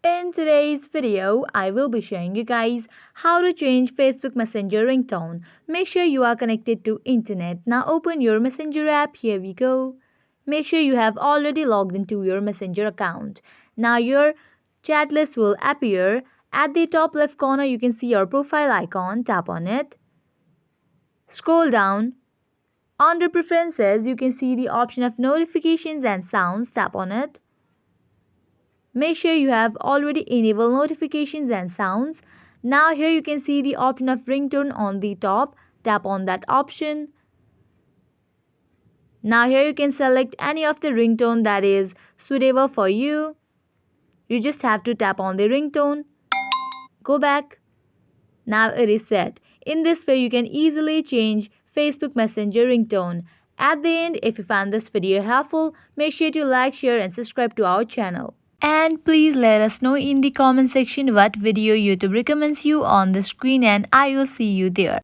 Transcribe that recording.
In today's video, I will be showing you guys how to change Facebook Messenger ringtone. Make sure you are connected to internet. Now open your Messenger app. Here we go. Make sure you have already logged into your Messenger account. Now your chat list will appear. At the top left corner, you can see your profile icon. Tap on it. Scroll down. Under preferences, you can see the option of notifications and sounds. Tap on it. Make sure you have already enabled notifications and sounds. Now here you can see the option of ringtone on the top. Tap on that option. Now here you can select any of the ringtone that is suitable for you. You just have to tap on the ringtone. Go back. Now it is set. In this way you can easily change Facebook Messenger ringtone. At the end, if you found this video helpful, make sure to like, share and subscribe to our channel. And please let us know in the comment section what video YouTube recommends you on the screen, and I will see you there.